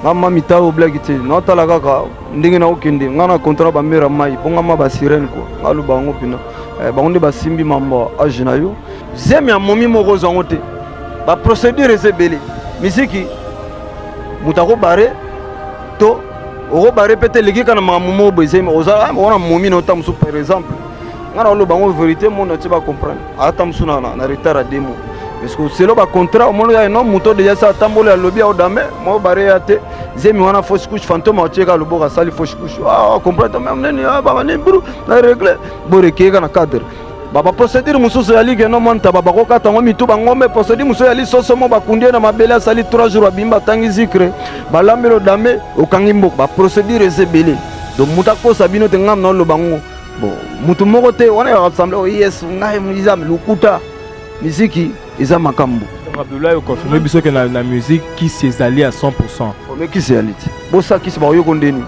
ngama mita oblagi te nota la kaka ndenge na okende ngana contrat ba mera mai ponga ma ba sirene ko ngalu bango pina bango ba simbi mamba ajina yo zemi ya momi moko zango te ba procédure ezebele misiki mutako bare to oko bare pete leki kana mamumo bezemi ozala ona momi na otamsu par exemple ngana lo bango vérité mon na tiba comprendre atamsu na retard à demo parce que c'est le contrat au monde ya non muto déjà ça tambolo ya lobby au dame mo bare ya te zemi wana fausse couche fantôme a tcheka lo boka sali fausse couche comprendre même neni baba ne bru na règle boreke kana cadre baba procédure mususu ya ligue no monta baba ko kata ngo mitu bangombe procédure mususu ya li soso mo bakundie na mabele sali 3 jours abimba tangi zikre balambelo dame okangimbo ba procédure ezebele donc mutako sabino te ngam no lo bango bon mutu moko te wana ya assemblée o yes ngai mizam lukuta musique isa makambo Abdoulaye confirmé biso que la musique qui s'est alliée à 100%. Mais qui s'est allié bo ça qui se ba yo kondeni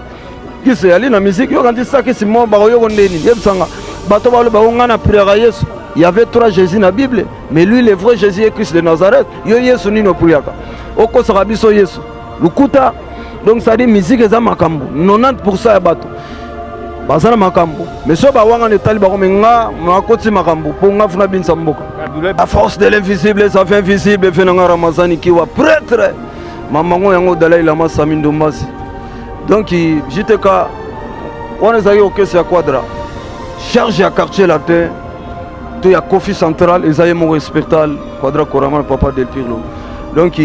qui s'est allié na musique yo quand ça qui se mo ba yo kondeni yebsanga bato ba lo ba ngana prière Yesu il y avait 3 Jésus na Bible mais lui le vrai Jésus est Christ de Nazareth yo Yesu nino priaka oko saka biso Yesu lukuta donc ça dit musique eza makambo 90% ya bato basana makambo mais so ba wanga ne tali ba ko menga makoti makambo po nga funa binsa mboka à force de l'invisible ça fait invisible fait nga Ramazani ki wa prêtre mamango yango Dalai Lama Sami Ndombasi donc JTK on est allé au caisse à quadra charge à quartier latin to ya Kofi central ezaye mo hospital quadra Korama papa del Pirlo donc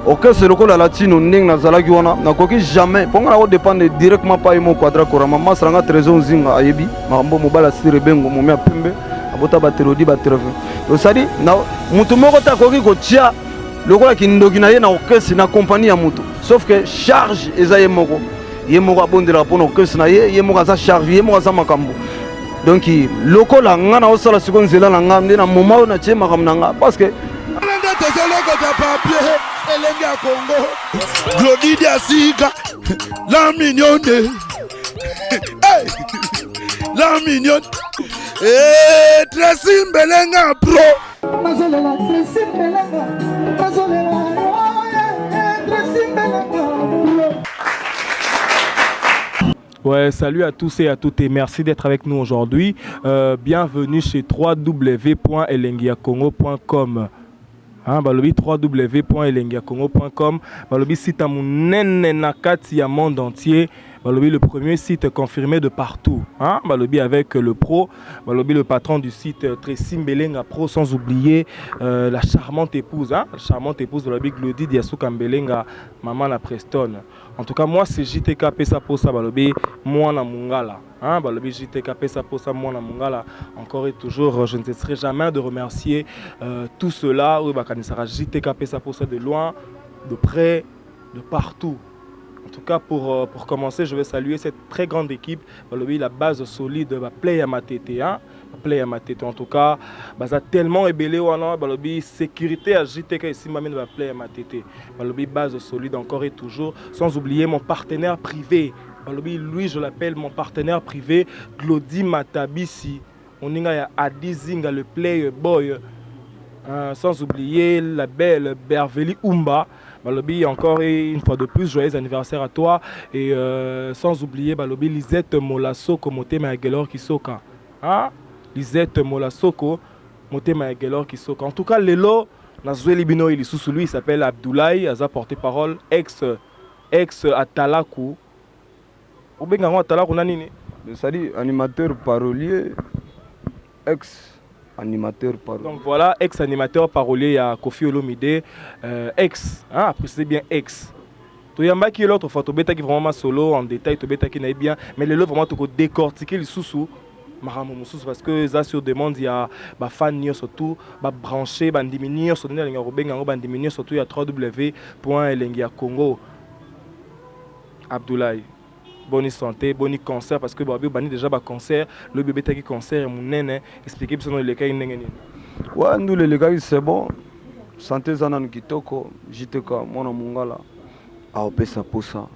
ok c'est le coup la latino ning na zalaki wana na koki jamais ponga na dépendre directement pas mo quadra Korama masranga trésor zinga ayebi mambo mobala sire bengo momi a pembe abota ba terodi ba treve to sadi na mutu moko ta koki ko tia lokola kindoki na ye na okesi na compagnie ya mutu sauf que charge ezaye moko ye moko abondela pona okesi na ye moko za charge ye moko za makambo donc lokola ngana osala siko nzela na ngamde na moment na tie makambo na nga parce que Elenga Congo, Glody Diasiga, la mignonne, hey, la mignonne, eh, Tracy Belenga Pro. Mazolela, Tracy Belenga, Mazolela, Tracy Belenga Pro. Ouais, salut à tous et à toutes et merci d'être avec nous aujourd'hui. Bienvenue chez www.elengiacongo.com. Balobi www.elengiacongo.com. Balobi site à monene nakati ya monde entier. Balobi le premier site confirmé de partout. Balobi avec le pro. Balobi le patron du site Tracy Belenga Pro, sans oublier la charmante épouse. La charmante épouse Balobi Glody Diasuka Belenga, maman la Preston. En tout cas, moi c'est JTK Pesa Posa Balobi, moi na Mungala. Balobi JTK Pesa Posa, moi na Mungala. Encore et toujours, je ne cesserai jamais de remercier tout cela. Oui, Bakanisara JTK Pesa Posa de loin, de près, de partout. En tout cas, pour commencer, je vais saluer cette très grande équipe. Balobi, la base solide de Play Amatete. Play Amatete. En tout cas, ça tellement ébélé. Balobi, sécurité à JTK ici, m'amène Play Amatete. Balobi, base solide encore et toujours. Sans oublier mon partenaire privé. Balobi, lui, je l'appelle mon partenaire privé, Glody Matabisi. On y a Adizinga, le Playboy. Sans oublier la belle Berveli Umba. Balobi, encore une fois de plus, joyeux anniversaire à toi. Et sans oublier Balobi, Lisette Molasoko, Motema Egelor Kisoka. Lisette Molasoko, Motema Egelor Kisoka. En tout cas, Lelo, Nazoué Libino, il est sous lui, il s'appelle Abdoulaye, Aza porte-parole, ex Atalaku. Ou bien Atalaku Nanini. C'est-à-dire animateur parolier, ex-animateur parolier. Donc voilà, ex-animateur parolier à Kofi Olomide, ex, après c'est bien ex. Toyamba qui est l'autre fois, Tobeta qui vraiment solo en détail, Tobeta qui n'est bien, mais le lot vraiment tu décortiquer les sous-sous. Parce que ça sur demande il y a des fans surtout branché diminuer sur diminuer surtout il y a www.elengiacongo. Abdoulaye, bonne santé, bonne concert parce que Babi bani déjà ba concert, le bébé qui concert mon nene expliquer sur les cas n'engeni. Ouais, nous les gars c'est bon. Santé zanan kitoko, JTK mona mungala. A Pesa Posa.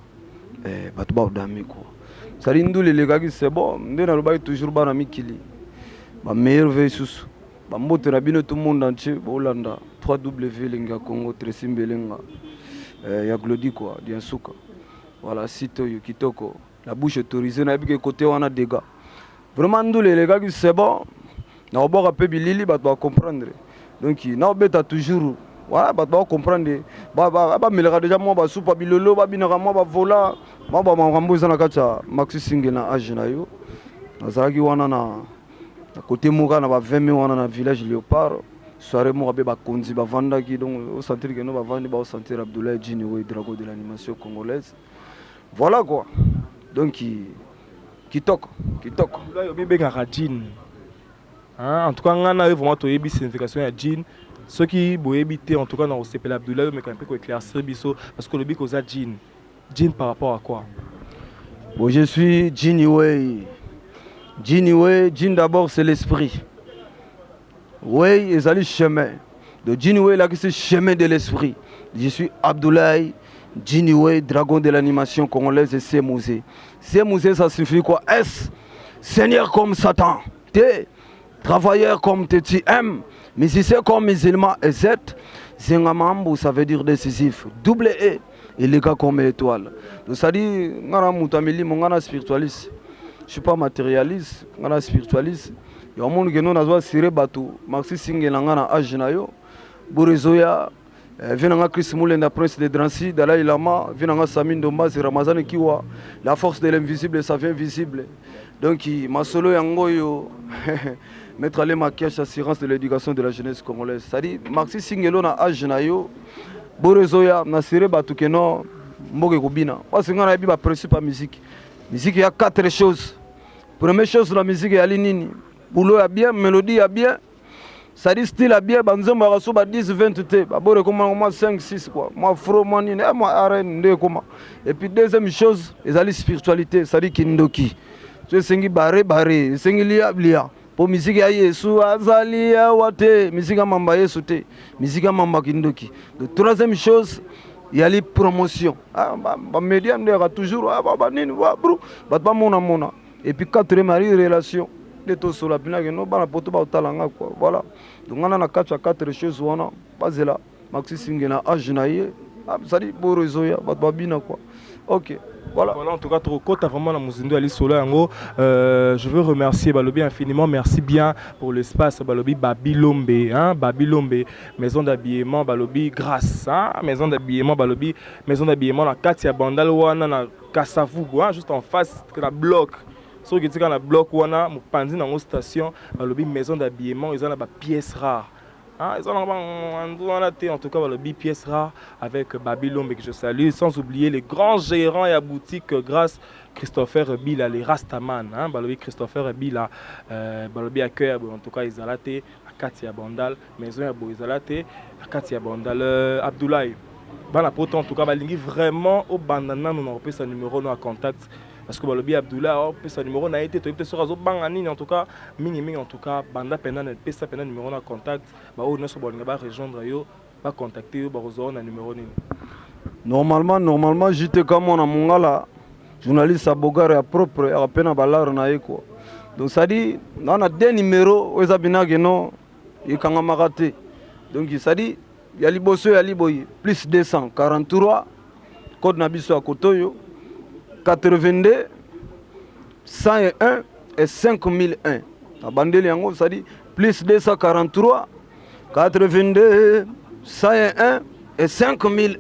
Batu ba dami quoi. Ça dit nous les gars c'est bon, ndena loba toujours bana mikili. Ba meilleur veille sous. Ba mbote rabino tout le monde entier, Bolanda, 3W Lenga Congo, Tracy Belenga. ya Glody quoi, Diensuka. Voilà, site Kitoko. La bouche autorisée, n'a pas côté on a des gars. Vraiment, nous les gars qui c'est bon, on va pas bilili, bah doit comprendre. Donc, n'a pas toujours, voilà, bah doit comprendre. Bah, mais les gars déjà moi, bah soupa bilolo, bah binara moi, bah vola, bah ramboza na kacha, Maxi Singe na âge na yo. Nazaraki wana na côté Moura na ba 20 000 wana na village Léopard. Soirée moi ba konzi ba vanda ki donc au centre que nous ba vandi ba au centre Abdoulaye Djinoué dragon de l'animation congolaise. Voilà quoi. Donc Kitoko. Abdoulaye obi benga Jean. En tout cas ngana vraiment to yebi signification ya Jean. Ceux qui boyebi té en tout cas dans CPL Abdoulaye mais quand même ko éclaircir biso parce que le biko za Jean. Jean par rapport à quoi? Bon, je suis Djinoué. Jean d'abord c'est l'esprit. Oui, ils allaient chemin. De Djinoué là, c'est chemin de l'esprit. Je suis Abdoulaye Djinoué, dragon de l'animation congolaise et Semouzé. Semouzé, ça signifie quoi? S. Seigneur comme Satan. T. Travailleur comme TTM. Musicien comme musulman. Et Z. Zengamambo, ça veut dire décisif. Double E. Et les gars comme étoile. Donc ça dit, ngana moutameli, ngana spiritualiste. Je ne suis pas matérialiste, ngana spiritualiste. Il y a un monde qui nous a siré bateau. Maxi Singe nangana âge na yo. Borezoya, Venanga Chris Moulenda Prince de Drancy, Dalai Lama, Venanga Samin Domba, c'est Ramazan Kiwa. La force de l'invisible, ça vient visible. Donc, ma solo yangoyo, mettre les maquillages assurance de l'éducation de la jeunesse congolaise. C'est-à-dire, Maxi Singe na âge na yo. Borezoya, na siré bateau que non, mboge kubina. Parce que nous avons un principe à musique. Musique, il y a 4 choses. Première chose, la musique est alinée. Boulot est bien, mélodie est bien, ça dit style est bien, banzomba raso ba 10 20 t, ba bore comment moi 5 6 quoi. Moi fro moi ni moi arène de comment. Et puis deuxième chose, les ali spiritualité, ça dit kindoki. Tu sengi baré, sengi lia. Pour musique ya Yesu azalia wate, musique mamba Yesu te, musique mamba kindoki. De troisième chose, il y a les promotions. Ah ba médium de toujours ah ba nini wa bro, ba mona. Et puis quatrième relation. Voilà. Donc on a 4 choses. Maxi Singena Ajnaye. Ça dit Borozoya, Babina quoi. Ok. Voilà. Voilà, en tout cas, trop court, vraiment la Mouzindo Ali Solo. Je veux remercier Balobi infiniment. Merci bien pour l'espace Balobi Babilombe, hein, Babilombe, maison d'habillement Balobi grâce, hein, maison d'habillement Balobi, maison d'habillement la Katia Bandal wana na Kasavu, hein, juste en face de la bloc. So qui est dans la bloc wana mupandi dans une station balobi maison d'habillement ils ont la pièces rares hein ils ont en tout cas balobi pièces rares avec Babylone que je salue sans oublier les grands gérants et à boutique grâce Christopher Bila les Rastaman hein balobi Christopher Bila balobi accueil en tout cas ils allaient à Katia Bandal maison ya bo ils allaient à Katia Bandal Abdoulaye bana poto en tout cas balingi vraiment au bandana nous on sa numéro no à contact. Parce que le Abdoulaye a son numéro n'a été tu sur Bangani en tout cas mini en tout cas banda pendant pesa pendant numéro na contact ba o neso bolinga ba rejoindre yo ba contacter yo ba rejoindre na numéro nini. Normalement j'étais comme on a mongala journaliste à Bogar et propre à peine balar na eko. Donc ça dit on a 2 numéros aux abinage non et quand on m'a raté. Donc ça dit il y a liboso ya liboyi plus 243 code nabiso à Kotoyo 82 101 et 5001. La bandele yango ça dit plus 243 82 101 et 5001.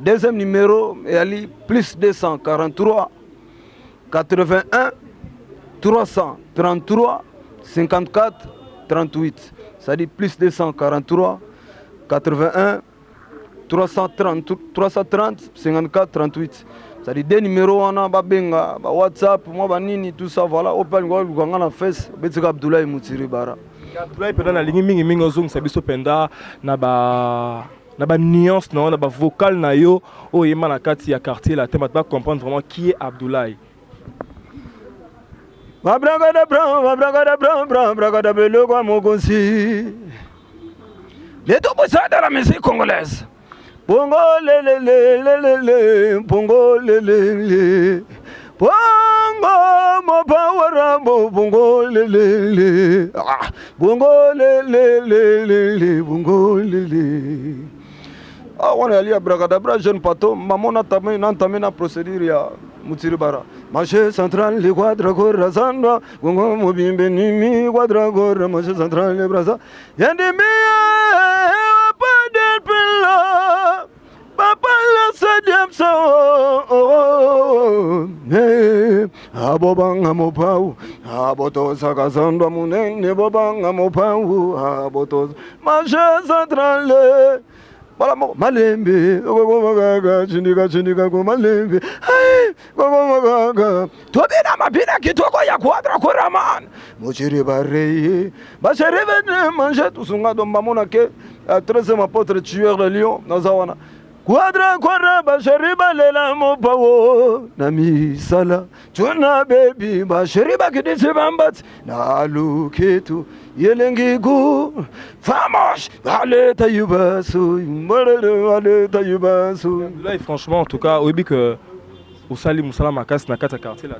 Deuxième numéro est plus 243 81 333 54 38. Ça dit plus 243 81 330 54 38. Ça dit 2 numéros on a babenga ba WhatsApp moi banini tout ça voilà open ngwa na face betika Abdoulaye Mutiri bara. Abdoulaye penda na lingi mingi ozong sabiso penda na ba nuance na ba vocal na yo o yema na kati ya quartier la tête pas comprendre vraiment qui est Abdoulaye. Braga de belo kwa mokonsi. Les deux bossins de la musique congolaise. Pongo le le le le le le, pongo le le le, pongo mo power mo pongo le le le, pongo le le le le le, pongo le le. Ah, on est allé à Bragadabra, jeune pato, maman n'a entamé la procédure à Moutiribara. Marché central, les quadragores, Razanda, Gongo Mobimbe, Nimi, quadragore, marché central, les Braza. Yandemi, pas de pila, papa la sadiam sao. Abobanga mopau, aboto sakazando munene, bobanga mopau, aboto marché central. Voilà, malembe, chindika ko malembe, hey, tobina mabina kitoko ya quadra koraman, mochiri barreye, bachere vene manger tout son gado mamona ke, 13e apôtre tueur de lion, nazawana. Quadra kora bachere balela mopawo, nami sala, tuna baby, bachere bakidise bambat, na luketu. Yelengigu famos allez tayubasu allez tayubasu. Là franchement en tout cas oui que au sali musala makas na kata quartier là.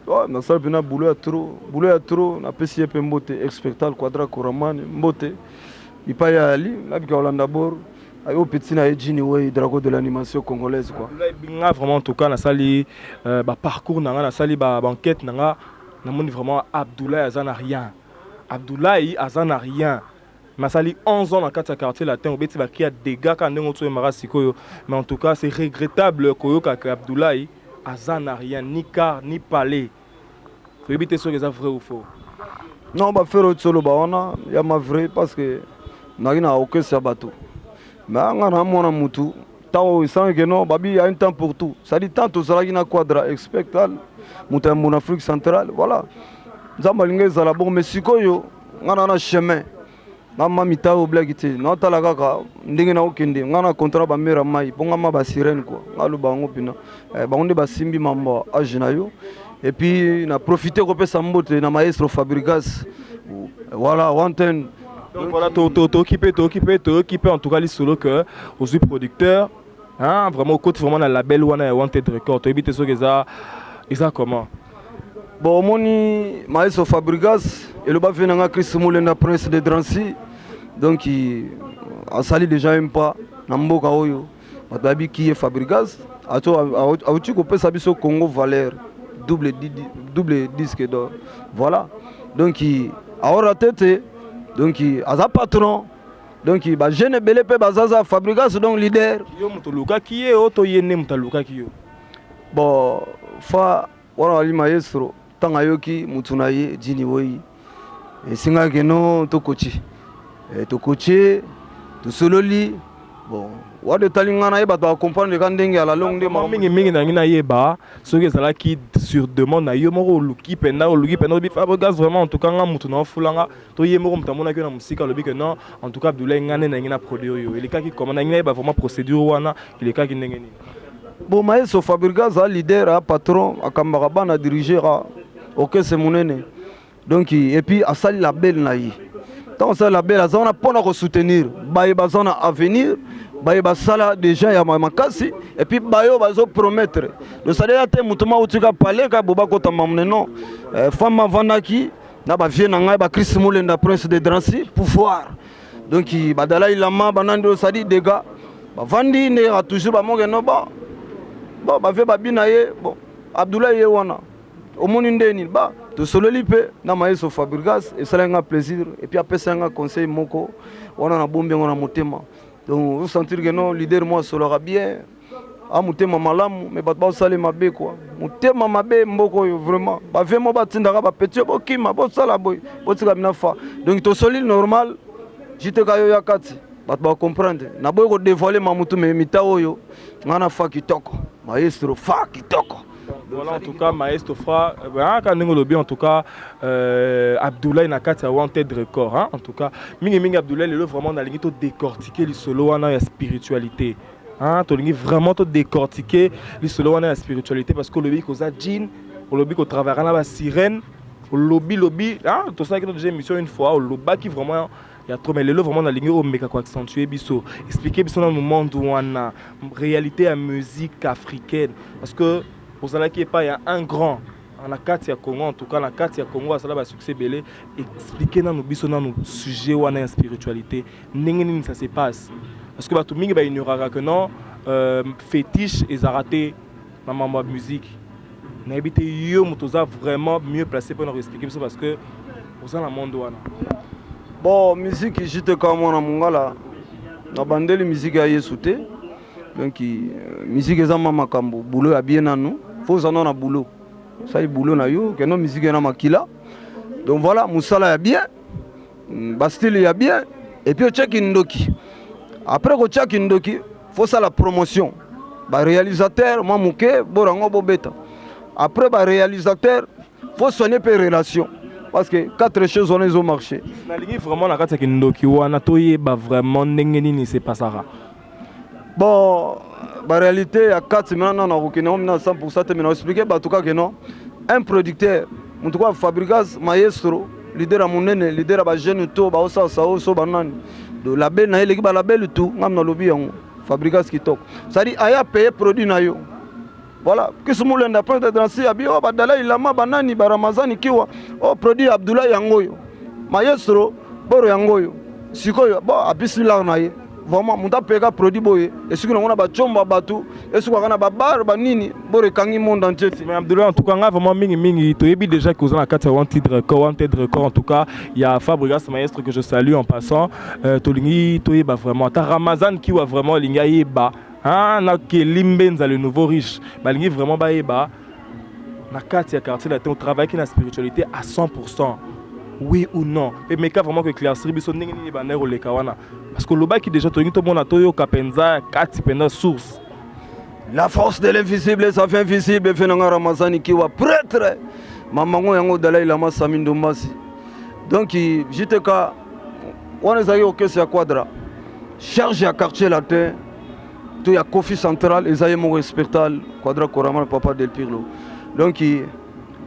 Ouais, na sala bina boulot à trop na pesi pe mbote expectal quadra koramani mbote ipaya ali na bika Holanda bor ayo petit na ejini way drago de l'animation congolaise quoi. Là binga vraiment en tout cas na sali ba parcours na sali ba banquette na moni vraiment Abdoulaye azana rien. Abdoulaye azana rien. Masali 11 ans dans le quartier latin, au bêtis qui a des gars quand on est marasikoyo. Mais en tout cas, c'est regrettable que Abdoulaye azana rien, ni car ni palais. Faut éviter ce que c'est vrai ou faux. Non, bah faire autre chose, bah il y a ma vrai parce que n'a aucun sabato. Mais on a mon amutu. Tant il sent que non, babi il y a un temps pour tout. Ça dit tant tout ça qui n'a quadra expectal. Monter mon Afrique centrale, voilà. Zambalinga zala bon mais sikoyo ngana na chemin na mamita o blagité na talaga ka ndenge na okende ngana contrat ba mera mai bonga ma ba sirène quoi ngalu bango pina ba onde ba simbi mambo ajina yo et puis na profiter ko pesa mbote na maestro Fabregas voilà wanten donc voilà t'occuper en tout cas les solo que aussi producteur hein vraiment côté vraiment na label wana Wanted Record to éviter ce que ça comment. Bon, moni maestro Fabregas et le bas venant Chris Moulin prince de Drancy donc il a sali déjà un pas namboka oyo batabi qui est Fabregas ato auti ko pesa biso Congo valeur double disque d'or voilà donc il a tête donc il a patron donc il ba jeune belé pe bazaza Fabregas donc leader yo mutoluka qui est auto yene mutaluka qui yo bon fa wana ali maestro tanga yoki mutunaye jini woi esinga keno tokochi tokochi tosololi bon wade talingana yeba to comprendre ka ndenge ala longue de mingi na ngina yeba ce que ça qui sur demande na yo moko luki penda bi Fabregas vraiment en tout cas nga mutu na fulanga to yemoko mutamona ke na musika lobi que non en tout cas Abdoulaye ngane na ngina produire yo eleka ki comment na ngina yeba vraiment procédure wana eleka ki ndenge ni. Bon, maestro Fabregas a leader, a patron, a camarade, a diriger, ok c'est mon aîné. Donc et puis à ça la belle naïe. Tant ça la belle, on a pas à soutenir. Baïba zona à venir, baïba sala déjà ya makasi et puis bayo bazo promettre. Le salaire a été mutuma utika parler ka boba kota mamne non. Femme vanaki na ba vient na ba Chris Moulin prince de Drancy pouvoir. Donc badala ilama banando sadi des gars. Ba vandi ne a toujours ba monge no ba. Bon, bah, fait babina ye, bon, Abdoulaye ye wana, au monde indéni, bah, de solo lipe, na maestro Fabregas, et ça a un plaisir, et puis après ça un conseil moko, on a bombe, on a motema. Donc, vous sentir que non, leader moi solo bien, ah motema malamu, mais bah, ça ma bé quoi, motema ma bé moko vraiment, bah, vraiment bah, tindara bah, petit, bah, kima, bah, ça la boy, bah, tu vas fa. Donc, to soli normal, j'étais kayo yakati. Bah, comprendre, na boy ko dévoiler ma mutu mais mitao yo, ngana fa kitoko. Maestro Fa Kitoko. Voilà en tout cas Maestro Fa en tout cas Abdoulaye Nakati a Wanted Record hein? En tout cas mingi Abdoulaye le vraiment na lingi to décortiquer le solo wana ya spiritualité hein to lingi vraiment to décortiquer le solo wana ya spiritualité parce que le ko za jean le lobby ko travailler na ba sirène lobby hein to ça que déjà émission une fois le lobby qui vraiment il y a trop mais le vraiment dans ligne au méga quoi accentuer biso expliquer biso dans le monde où on a réalité à musique africaine parce que pour ça là qui est pas il y a un grand en la carte ya Congo en tout cas la carte ya Congo ça là va succès belé expliquer dans nos biso dans nos sujets ou en spiritualité n'engeni ça se passe parce que bato mingi ba ignoraka que non fétiche ezarate na mambo musique na ebité yo motoza vraiment mieux placé pour nous expliquer ça parce que oza na monde wana bon musique jite ka mwana mongala na bandeli musique ya Yesu te donc musique ezama makambo boulot ya bien nanu faut ça na boulot ça y boulot na yo que non musique na makila donc voilà musala ya bien bastille ya bien et puis check indoki après ko check indoki faut ça la promotion ba réalisateur moi muke borango bobeta après ba réalisateur faut soigner per relation parce que 4 choses on les ont marché na lingi vraiment na kati kindoki wana toyeba vraiment ndenge nini c'est pas ça bon la réalité à 4 maintenant na rokina on na 100% te mais expliquer ba tout cas que non un producteur en tout cas fabricant maestro leader à monene leader à ba jeune to ba osa so banani de la belle na ele ki ba la belle tout ngam na lobby yango fabricant qui tok ça dit aya payer produit na yo voilà que ce monde n'a pas de danser abi o badala ilama banani ba ramazani kiwa o produit Abdoulaye yangoyo maestro boro yangoyo sikoyo bon abisila na ye vraiment muta peka produit boye et ce que on a ba chomba batu et ce qu'on a ba bar ba nini boro kangi monde entier mais Abdoulaye en tout cas on a vraiment mingi to yebi déjà que on a 4 wanted record en tout cas il y a Fabregas maestro que je salue en passant to lingi to yeba vraiment ta Ramazan kiwa vraiment linga yeba ah na ke limbenza le nouveau riche ba lingi vraiment ba yeba na 4 quartier là on travaille qui na spiritualité à 100%. Oui ou non et mais vraiment que classe biso ndenge ni banero le kawana parce que le bas qui déjà to ngito mona toyo kapenza kati penda source la force de l'invisible ça fait invisible fait na Ramazani qui wa prêtre mamango yango Dalai Lama Samindo Mbasi donc j'étais ka on est allé au caisse ya quadra charge à quartier latin to ya Kofi central ezaye mon respectal quadra Korama papa del Pirlo donc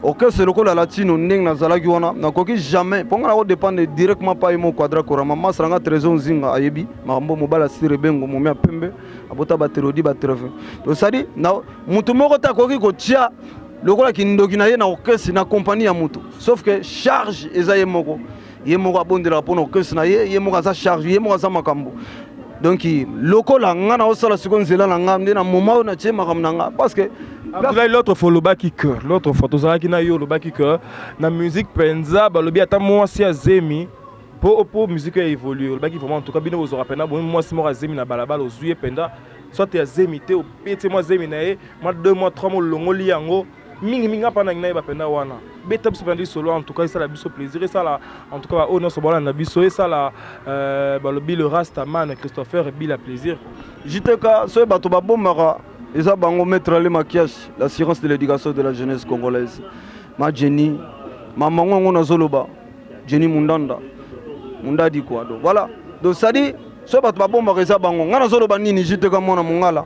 ok c'est le coup la latino ning na zalaki wana na koki jamais ponga na dépendre directement pas mon quadra korama masranga trésor zinga ayebi mambo mobala sirebengo momia pembe abota baterodi batreve to sadi na mutu moko ta koki ko tia lokola kindoki na ye na okesi na compagnie ya mutu sauf que charge ezaye moko ye moko abondela pona okesi na ye moko za charge ye moko za makambo donc lokola ngana osala sikonzela na ngamde na moment na tie makamna nga parce que Abdoulaye l'autre faut le baki cœur l'autre faut tozala ki na yo le baki cœur na musique penza ba lobi ata moi si azemi pour musique évoluer le baki vraiment en tout cas bino ozora pena bon moi si moi azemi na balabala ozuye penda soit ya zemi te o pete moi zemi na ye moi 2 mois 3 mois longoli yango mingi pa na ngina ba penda wana beta biso pendi solo en tout cas ça la biso plaisir et ça la en tout cas oh non so bona na biso et ça la ba lobi le Rastaman Christopher et la plaisir JTK so bato ba bomara eza bango mettre le maquillage l'assurance de l'éducation de la jeunesse congolaise ma Jenny maman ngo na zoloba Jenny Mundadi quoi donc voilà donc ça dit so bato ba bomara eza bango ngana zoloba nini JTK mona mongala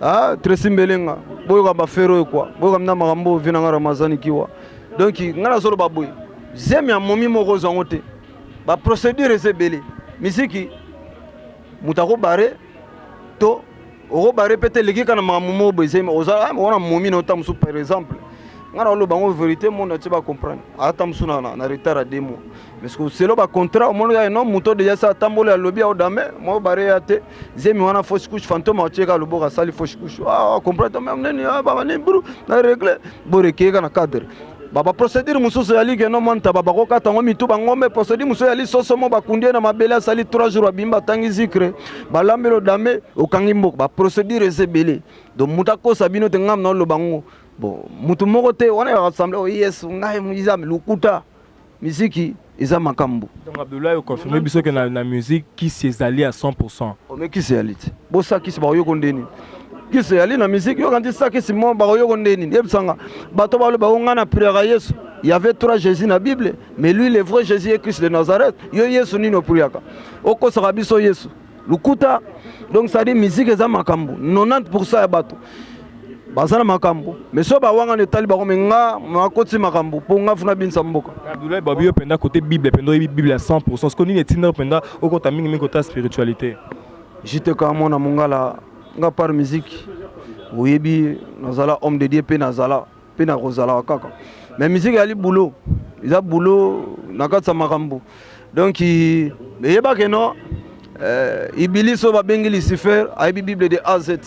ah Tracy Mbelenga boyo ka ba fero quoi boyo ka mna makambo vina ngara Ramazani kiwa donc ngana zoloba boy zemi ya momi moko zango te ba procédure ezebele misiki mutako bare to o ba répéter les gars na mamumo bezema oza ona momi na tamsu par exemple ngana lo bango vérité mon na ba comprendre ata msu na retard à 2 mois parce que c'est le ba contrat mon ya non muto déjà ça tambole lobby au dame mo bare yate zemi wana fausse couche fantôme a cheka lo boka sali fausse couche ah comprendre même neni ba ni bru na régler boreke na cadre baba procédure mususu ya ligue no monta baba ko kata ngomi tu bangombe procédure mususu ya li soso mo bakundie na mabele sali 3 jours bimba tangi zikre balambelo dame okangi mboko ba procédure ezebele donc mutako sabino te ngam na lo bango bon mutu moko te wana ya rassemble o yes ngai muzam lukuta misiki eza makambo donc Abdoulaye o confirmer biso que na musique qui s'est à 100% o me qui s'est allié bo ça qui se ba yo kondeni qui se allié na musique yo quand ça qui se mo ba yo kondeni yebsanga bato ba lo ba ngana prière Yesu il y avait 3 Jésus na Bible mais lui le vrai Jésus est Christ de Nazareth yo Yesu nino priaka oko saka biso Yesu lukuta donc ça dit musique eza makambo 90% ya bato bazana makambo mais so ba wanga ne taliba ko menga makoti makambo po nga funa binsa mboka Abdoulaye babio penda côté Bible penda Bible à 100% ce qu'on est tineur penda au côté mingi côté spiritualité j'étais comme on a mongala nga par musique oyebi nazala homme de Dieu pe nazala pe na rozala kaka mais musique ali boulot ils a boulot nakatsa makambo donc mais yeba que non Iblis va bengi Lucifer, aibi Bible de A à Z.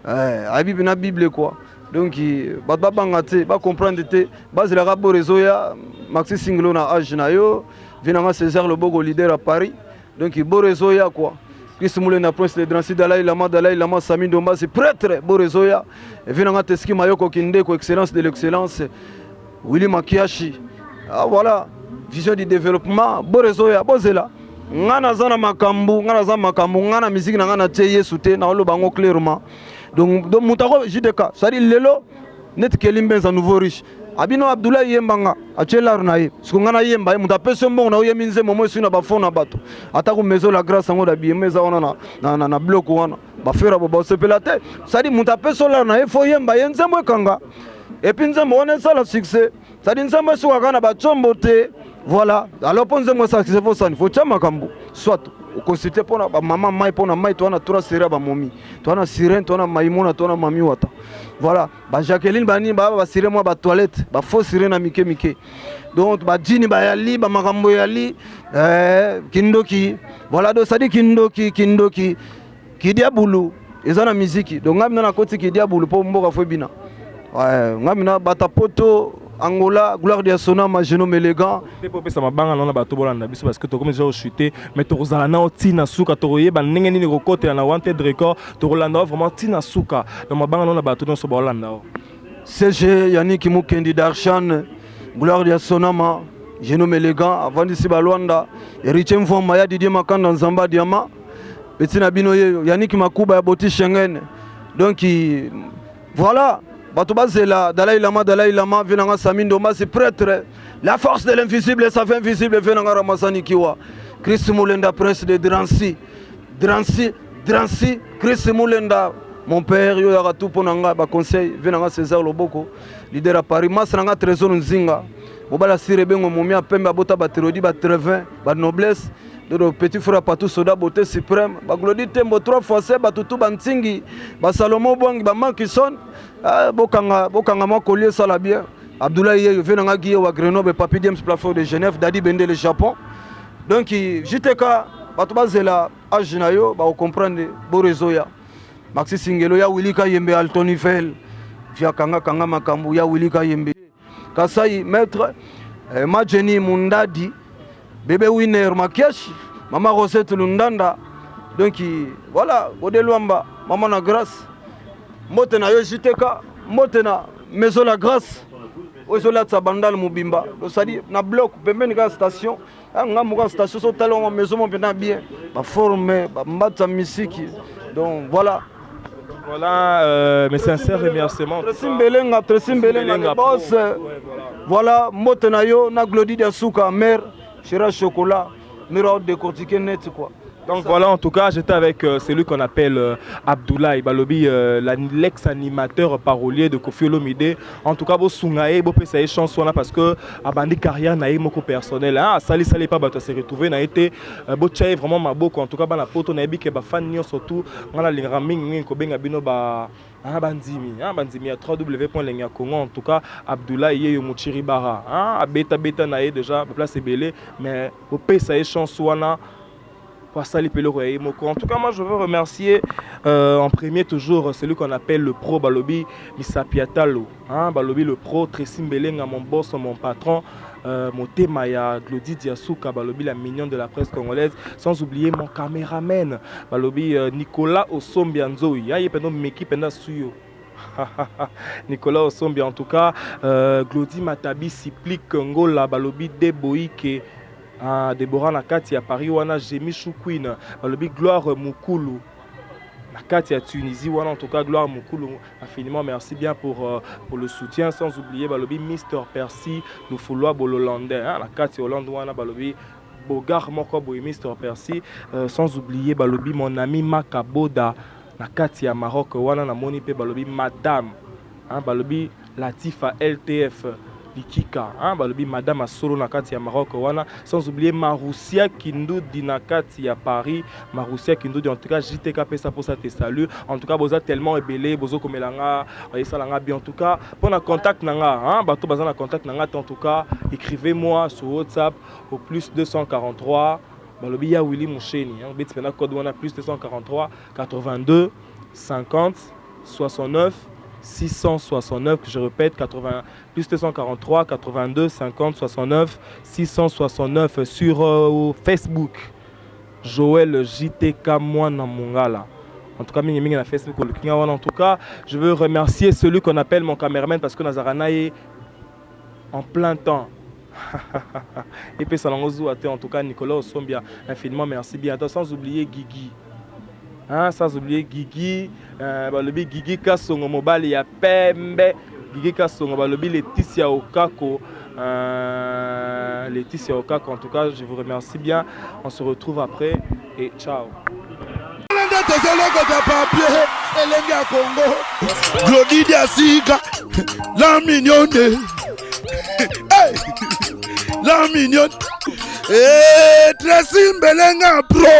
Aibi na Bible quoi. Donc ba bangate, ba comprendre te, ba zela bo réseau ya Maxi Singlo na âge na yo, vinanga César le Bogo leader à Paris. Donc bo réseau ya quoi. Christ Moulin Prince de Drancy Dalai Lama Sami Domba c'est prêtre bo réseau ya. Vinanga Teski Mayoko Kinde ko excellence de l'excellence. Willy Makiashi. Ah voilà, vision du développement, bo réseau ya bozela. Ngana zana makambu, ngana musique na ngana tie Yesu te na lo bango clairement. Donc mutako JDK, ça dit lelo net kelimbe za nouveau riche. Abino Abdoulaye Yembanga, achela runaye. Siko ngana yemba mutapeso mbongo na oye minze momo sina ba fona bato. Atako mezo la grâce ngo da biemeza wana na bloc wana. Ba fera bo ba sepelate. Ça dit mutapeso la runaye fo yemba yenzembo kanga. Et puis nzembo on ça le succès. Ça dit nzembo so kana ba chombote. Voilà, alors pour nous ça c'est faux ça, il faut chama kambu. Soit consulter pour maman mai pour na mai toi na tura sera ba momi. Toi na sirène, toi na maimona, toi na mami wata. Voilà, ba Jacqueline bani ba sirène moi ba toilette, ba faux sirène na mike mike. Donc ba jini ba yali, ba makambo yali kindoki. Voilà, donc ça dit kindoki ki diabulu. Ezana musique. Donc ngamina na koti ki diabulu pour mboka fo bina. Ouais, ngamina batapoto Angola, gloire de Sonama, génome élégant. Ça m'a bangé dans la bateau parce que tu as commencé à chuter, mais tu as un tina souka, tu as un n'engeni record et un wanted record, tu as vraiment tina souka. Donc ma bangé dans la bateau dans ce bolanda. CG Yannick Mukendi Darshan, gloire de Sonama, génome élégant, avant d'ici Balwanda, héritier Mfon Maya Didier Makan dans Zamba Diama, petit Nabino Yannick Makuba Boti Schengen. Donc voilà. Batubazela, Dalai Lama, Venanga Samin Doma, c'est prêtre. La force de l'invisible, ça fait invisible, Venanga Ramasani Kiwa. Christ Moulenda, prince de Drancy. Drancy, Christ Moulenda. Mon père, Yoyara tout pour Nanga, conseil, Venanga César Loboko, leader à Paris, Masranga Trésor Nzinga. Bobala Sirebengo, Momia Pemba Bota Baterodi, Batrevin, Bad Noblesse. De petit frère Patou Soda Beauté Suprême, Glodi Tembo 3 fois c'est Batutu Bantingi, Salomo Bang, Mankison, Bokanga mo collier ça la bien. Abdoulaye Venanga Guille ou Grenoble, Papi James Plafond de Genève, Dadi Bende le Japon. Donc JTK, Batubazela, Ajinayo, ba comprendre Borezoya. Maxi Singelo ya Wilika Yembe Altonifel, Via Kanga Makambu ya Wilika Yembe. Kasai maître Majeni Mundadi. Bébé Winner Makiashi, Maman Rosette Lundanda. Donc voilà, Odeluamba, Maman na grâce. Motena Yoshiteka, Motena, Maison la grâce. Ozola Tsabandal Mubimba. Donc ça dit, na bloc, Pemben ga station. Nga muga station, so talon maison mon bien bien. Ba forme, ba mbata misiki. Donc voilà. Voilà, mes sincères remerciements. Tresim Belenga, boss. Voilà, Motena yo, na Glodi de Souka, mère. Chira chocolat, miroir décortiqué net quoi. Donc voilà, en tout cas, j'étais avec celui qu'on appelle Abdoulaye Balobi, l'ex-animateur parolier de Koffi Olomide. En tout cas, vous sungaye, vous pouvez essayer chanson là parce que abandi carrière naïe moko personnel. Ah, sali pas bato se retrouver na été botchaye vraiment maboko. En tout cas, bana poto na ebi ke ba fan nyo surtout ngala lingaming ko benga bino ba bandimi à www.lengakongo. En tout cas, Abdoulaye Yeyo Muchiribara. Beta naïe déjà place belé, mais vous pouvez essayer chanson là. En tout cas, moi je veux remercier en premier toujours celui qu'on appelle le pro Balobi Misapiatalo. Balobi le pro, Tressim Belenga, mon boss, mon patron, Motemaya, Glodi Diasuka, Balobi la mignonne de la presse congolaise, sans oublier mon caméraman, Balobi Nicolas Osombianzo. Il y a une équipe suyo. Nicolas Osombi en tout cas, Glodi Matabi Siplik Ngola, Balobi Deboike. Déborah Nakati à Paris, wana Jemi Choukwin, le gloire Mukulu. Nakati à Tunisie, wana en tout cas gloire Mukulu. Infiniment merci bien pour le soutien, sans oublier balobi Mister Percy, nous fouloir Bololandais, Nakati Hollande wana balobi Bogar Moko Boy Mister Percy, sans oublier balobi mon ami Makaboda, Nakati à Maroc, wana na moni pe balobi Madame, balobi Latifa LTF. Likika, balobi Madame Asolo Nakati à Maroc, wana, sans oublier Maroussia Kindu Dinakati à Paris, Maroussia Kindu en tout cas JTK pesa pour ça te salue. En tout cas vous êtes tellement ébélé, bozo komelanga, salanga bien en tout cas. Pour un contact nanga, bato bazana contact nanga en tout cas, écrivez-moi sur WhatsApp au plus 243 balobi ya Willy Moucheni hein beti pena code wana plus 243 82 50 69 669 que je répète 80 plus 243 82 50 69 669 sur Facebook Joël JTK Mwana Mongala. En tout cas, na Facebook en tout cas, je veux remercier celui qu'on appelle mon caméraman parce que Nazarana est en plein temps. Et puis en tout cas Nicolas Osombia, infiniment merci bien. Sans oublier Guigui. Hein, sans oublier Guigui, balobi Guigui Kasongo Mobile ya Pembe, Guigui Kasongo balobi Laetitia Okako. Laetitia Okako, en tout cas, je vous remercie bien. On se retrouve après et ciao. Elenga Congo, Glody Diasiga, la mignonne, hey, la mignonne, Tracy Mbelenga Pro.